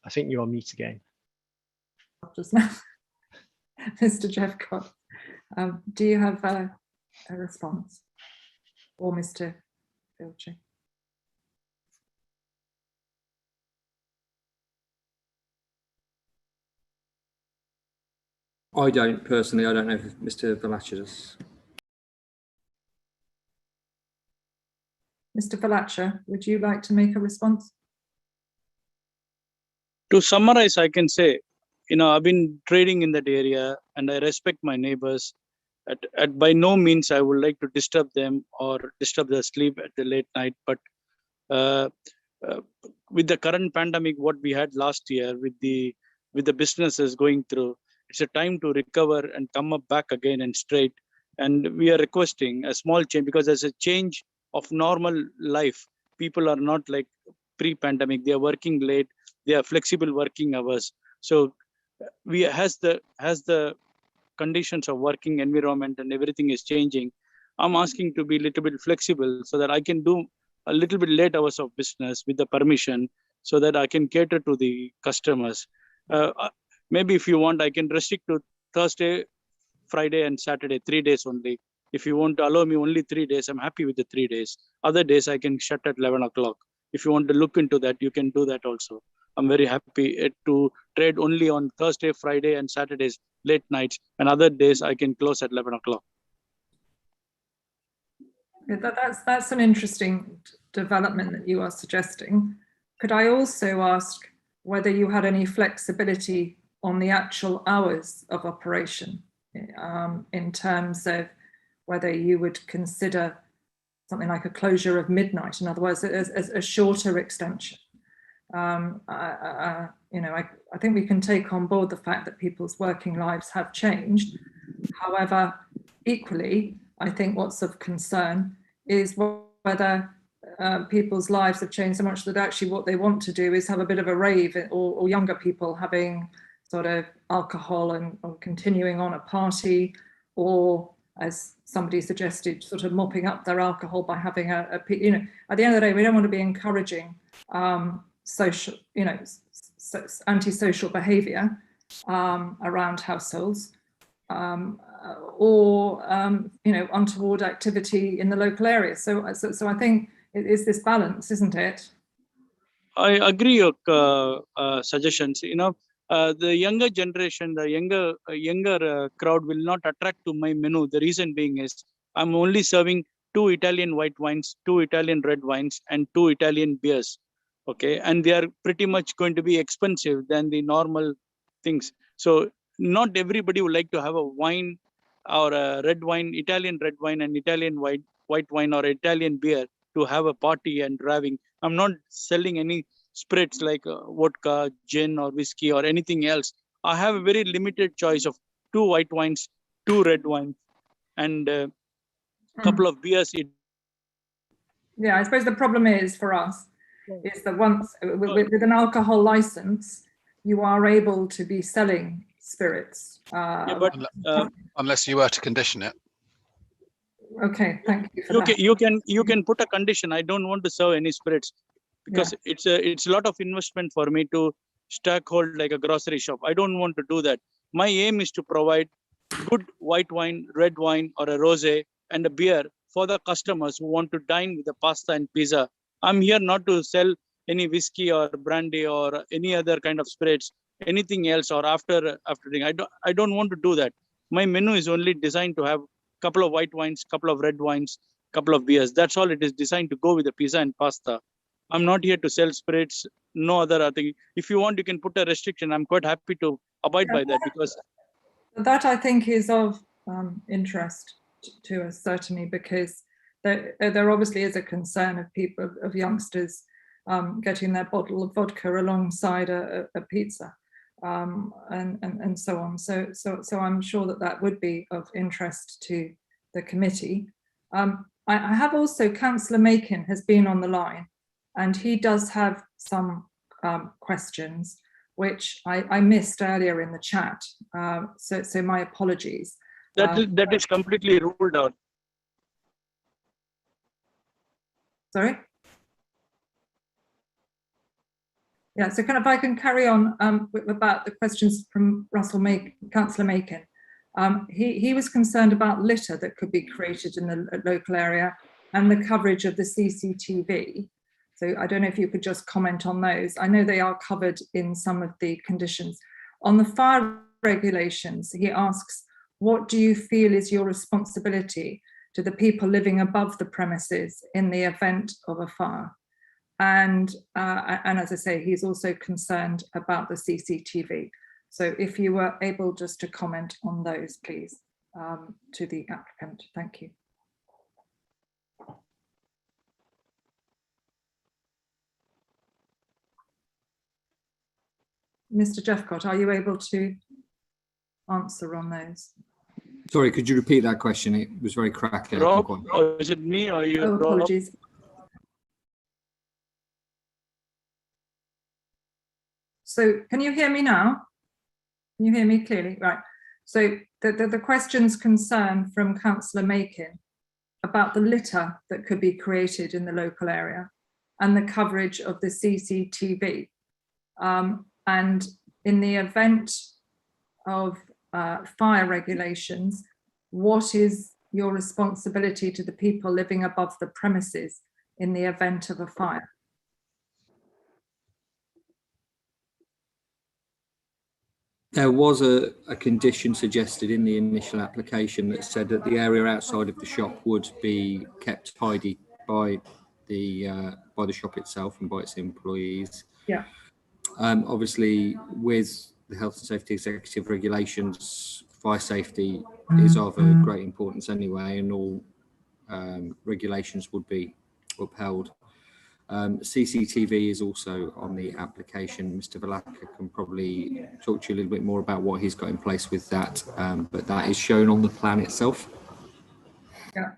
I think you're on mute again. Just now. Mr. Jeffcott, do you have a response? Or Mr. Filcher? I don't personally. I don't know if Mr. Valacher does. Mr. Valacher, would you like to make a response? To summarize, I can say, I've been trading in that area and I respect my neighbors. By no means I would like to disturb them or disturb their sleep at the late night. But uh, with the current pandemic, what we had last year with the businesses going through, it's a time to recover and come up back again and straight. And we are requesting a small change because there's a change of normal life. People are not like pre-pandemic. They are working late. They are flexible working hours. So we has the conditions of working environment and everything is changing. I'm asking to be a little bit flexible so that I can do a little bit late hours of business with the permission so that I can cater to the customers. Maybe if you want, I can restrict to Thursday, Friday and Saturday, 3 days only. If you want to allow me only 3 days, I'm happy with the 3 days. Other days I can shut at 11 o'clock. If you want to look into that, you can do that also. I'm very happy to trade only on Thursday, Friday and Saturdays, late nights, and other days I can close at 11 o'clock. That's an interesting development that you are suggesting. Could I also ask whether you had any flexibility on the actual hours of operation in terms of whether you would consider something like a closure of midnight, in other words, as a shorter extension? I think we can take on board the fact that people's working lives have changed. However, equally, I think what's of concern is whether people's lives have changed so much that actually what they want to do is have a bit of a rave, or younger people having sort of alcohol or continuing on a party, or as somebody suggested, sort of mopping up their alcohol by having at the end of the day, we don't want to be encouraging social, antisocial behaviour around households, or untoward activity in the local area. So I think it is this balance, isn't it? I agree your suggestions. The younger generation, the younger crowd will not attract to my menu. The reason being is I'm only serving 2 Italian white wines, 2 Italian red wines, and 2 Italian beers. Okay, and they are pretty much going to be expensive than the normal things. So not everybody would like to have a wine or a red wine, Italian red wine and Italian white wine or Italian beer to have a party and driving. I'm not selling any spirits like vodka, gin or whiskey or anything else. I have a very limited choice of 2 white wines, 2 red wines, and a couple of beers. Yeah, I suppose the problem is for us is that once with an alcohol license, you are able to be selling spirits. Unless you were to condition it. Okay, thank you for that. You can put a condition. I don't want to serve any spirits because it's a lot of investment for me to hold like a grocery shop. I don't want to do that. My aim is to provide good white wine, red wine, or a rosé and a beer for the customers who want to dine with the pasta and pizza. I'm here not to sell any whiskey or brandy or any other kind of spirits, anything else, or after drink. I don't want to do that. My menu is only designed to have a couple of white wines, couple of red wines, couple of beers. That's all it is designed to go with the pizza and pasta. I'm not here to sell spirits, no other thing. If you want, you can put a restriction. I'm quite happy to abide by that, because that I think is of interest to us, certainly, because there obviously is a concern of people, of youngsters getting their bottle of vodka alongside a pizza, and so on. So I'm sure that would be of interest to the committee. I have also, Councillor Makin has been on the line, and he does have some questions which I missed earlier in the chat. So my apologies. That is completely ruled out. Sorry? Yeah, so if I can carry on about the questions from Councillor Makin. He was concerned about litter that could be created in the local area and the coverage of the CCTV. So I don't know if you could just comment on those. I know they are covered in some of the conditions. On the fire regulations, he asks, what do you feel is your responsibility to the people living above the premises in the event of a fire? and as I say, he's also concerned about the CCTV. So if you were able just to comment on those, please, to the applicant. Thank you. Mr. Jeffcott, are you able to answer on those? Sorry, could you repeat that question? It was very crackly. Rob, or is it me or you? Oh, apologies. So can you hear me now? Can you hear me clearly? Right. So the questions concern from Councillor Makin about the litter that could be created in the local area and the coverage of the CCTV. And in the event of fire regulations, what is your responsibility to the people living above the premises in the event of a fire? There was a condition suggested in the initial application that said that the area outside of the shop would be kept tidy by the shop itself and by its employees. Yeah. Obviously, with the health and safety executive regulations, fire safety is of a great importance anyway, and all regulations would be upheld. CCTV is also on the application. Mr. Valaka can probably talk to you a little bit more about what he's got in place with that, but that is shown on the plan itself. Yeah.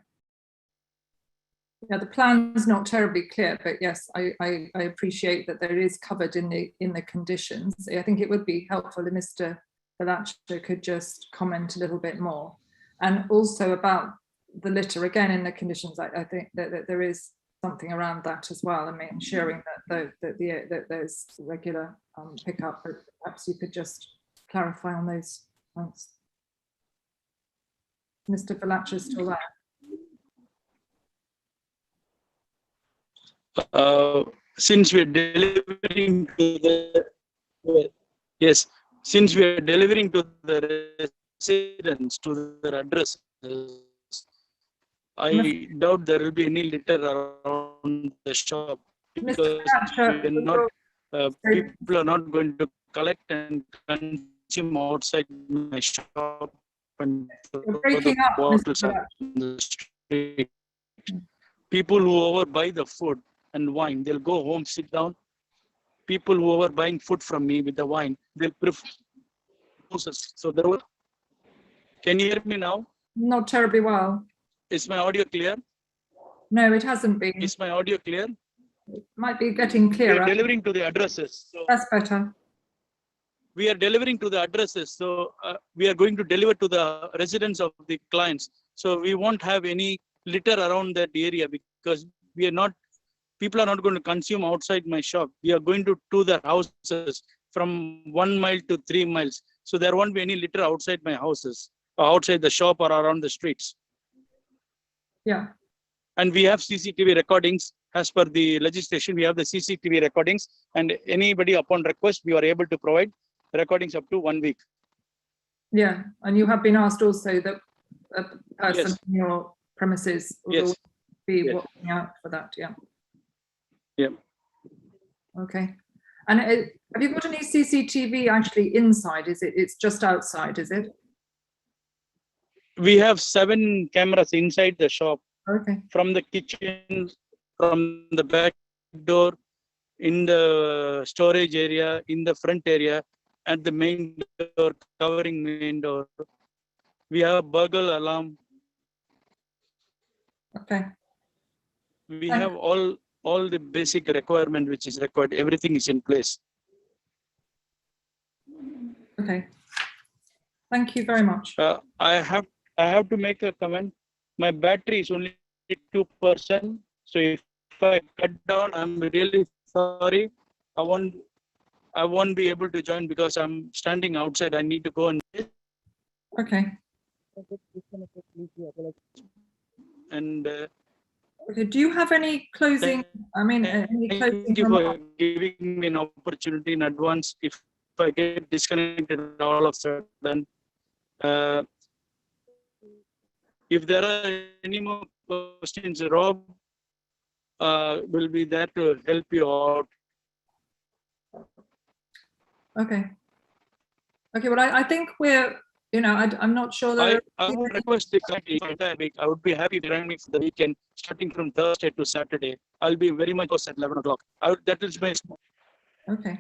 Yeah, the plan's not terribly clear, but yes, I appreciate that there is covered in the conditions. I think it would be helpful if Mr. Valaka could just comment a little bit more, and also about the litter again in the conditions. I think that there is something around that as well. I mean, ensuring that there's regular pickup, but perhaps you could just clarify on those points. Mr. Valaka is still there. Since we're delivering to the since we are delivering to the residents to their addresses, I doubt there will be any litter around the shop, because people are not going to collect and consume outside my shop and breaking up, bottles on the street. People who overbuy the food and wine, they'll go home, sit down. People who are buying food from me with the wine, they'll prefer. So there were. Can you hear me now? Not terribly well. Is my audio clear? No, it hasn't been. Is my audio clear? It might be getting clearer. We are delivering to the addresses. So that's better. We are delivering to the addresses. So we are going to deliver to the residents of the clients. So we won't have any litter around that area, because we are not, people are not going to consume outside my shop. We are going to their houses from 1 mile to 3 miles. So there won't be any litter outside my houses, or outside the shop or around the streets. Yeah. And we have CCTV recordings as per the legislation. We have the CCTV recordings, and anybody upon request, we are able to provide recordings up to 1 week. Yeah, and you have been asked also that a person Yes. in your premises will Yes. be Yes. watching out for that. Yeah. Yeah. Okay. And have you got any CCTV actually inside? Is it? It's just outside, is it? We have 7 cameras inside the shop. Okay. From the kitchen, from the back door, in the storage area, in the front area, at the main door, covering main door. We have burglar alarm. Okay. We have all the basic requirement which is required. Everything is in place. Okay. Thank you very much. I have to make a comment. My battery is only 2%. So if I cut down, I'm really sorry. I won't be able to join because I'm standing outside. I need to go and. Okay. And. Okay. Do you have any closing? Any closing Thank you for remarks? giving me an opportunity in advance. If I get disconnected all of a sudden, if there are any more questions, Rob, will be there to help you out. Okay. Okay, well, I think we're, you know, I'm not sure that. I would request the committee for that week. I would be happy to run me for the weekend, starting from Thursday to Saturday. I'll be very much close at 11 o'clock. That is my. Okay.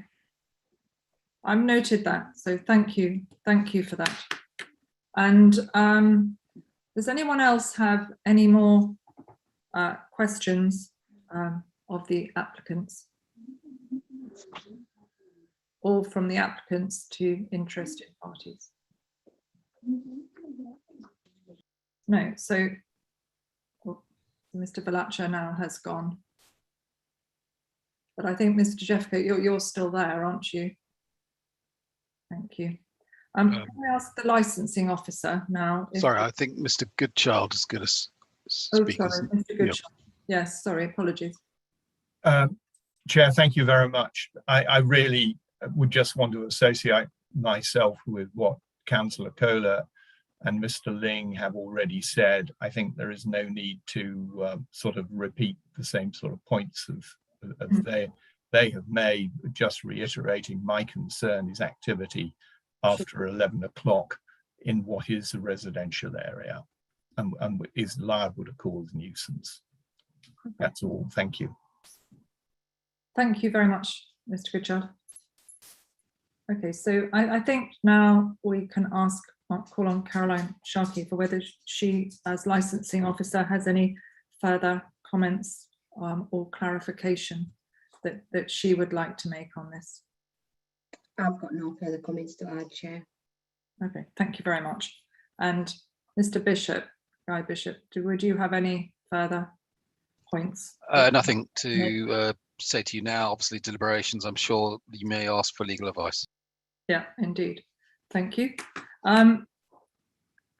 I've noted that. So thank you. Thank you for that. And does anyone else have any more questions of the applicants? Or from the applicants to interested parties? No, so Mr. Valacha now has gone. But I think Mr. Jeffco, you're still there, aren't you? Thank you. Can I ask the licensing officer now? Sorry, I think Mr. Goodchild is going to speak. Oh, sorry, Mr. Goodchild. Yes, sorry, apologies. Chair, thank you very much. I really would just want to associate myself with what Councillor Kohler and Mr. Ling have already said. I think there is no need to sort of repeat the same sort of points they have made. Just reiterating, my concern is activity after 11 o'clock in what is a residential area and is liable to cause nuisance. That's all. Thank you. Thank you very much, Mr. Goodchild. Okay, so I think now we can call on Caroline Sharkey for whether she, as licensing officer, has any further comments or clarification that she would like to make on this. I've got no further comments to add, Chair. Okay, thank you very much. And Mr. Bishop, Guy Bishop, would you have any further points? Nothing to say to you now. Obviously, deliberations, I'm sure you may ask for legal advice. Yeah, indeed. Thank you. So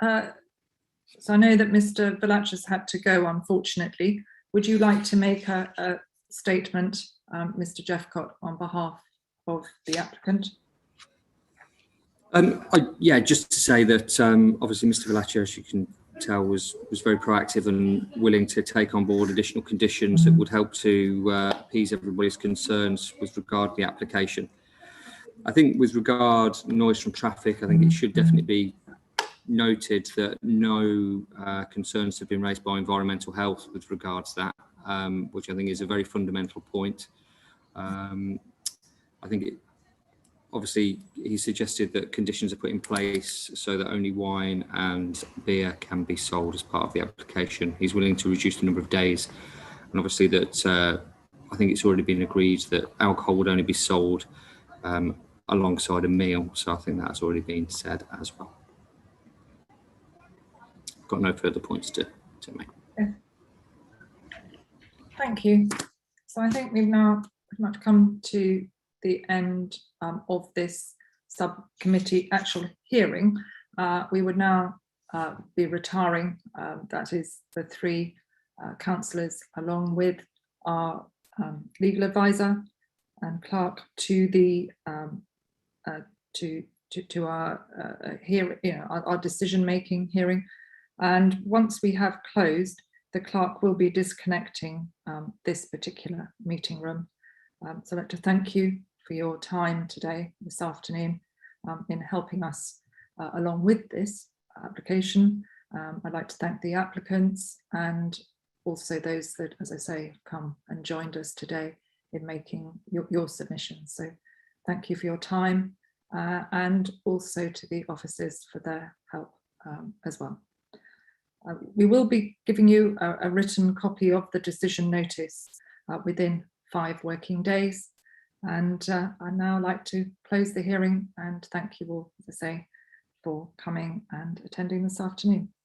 I know that Mr. Valacha's had to go, unfortunately. Would you like to make a statement, Mr. Jeffcott, on behalf of the applicant? Yeah, just to say that obviously Mr. Valacha, as you can tell, was very proactive and willing to take on board additional conditions that would help to appease everybody's concerns with regard to the application. I think with regard to noise from traffic, I think it should definitely be noted that no concerns have been raised by environmental health with regards to that, which I think is a very fundamental point. I think obviously he suggested that conditions are put in place so that only wine and beer can be sold as part of the application. He's willing to reduce the number of days, and obviously that I think it's already been agreed that alcohol would only be sold alongside a meal, so I think that's already been said as well. Got no further points to make. Okay. Thank you. So I think we've now pretty much come to the end of this subcommittee actual hearing. We would now be retiring, that is the three councillors along with our legal advisor and clerk to the to our hearing, our decision-making hearing. And once we have closed, the clerk will be disconnecting this particular meeting room. So I'd like to thank you for your time today, this afternoon, in helping us along with this application. I'd like to thank the applicants and also those that, as I say, have come and joined us today in making your submissions. So thank you for your time and also to the officers for their help as well. We will be giving you a written copy of the decision notice within 5 working days. And I'd now like to close the hearing and thank you all, as I say, for coming and attending this afternoon.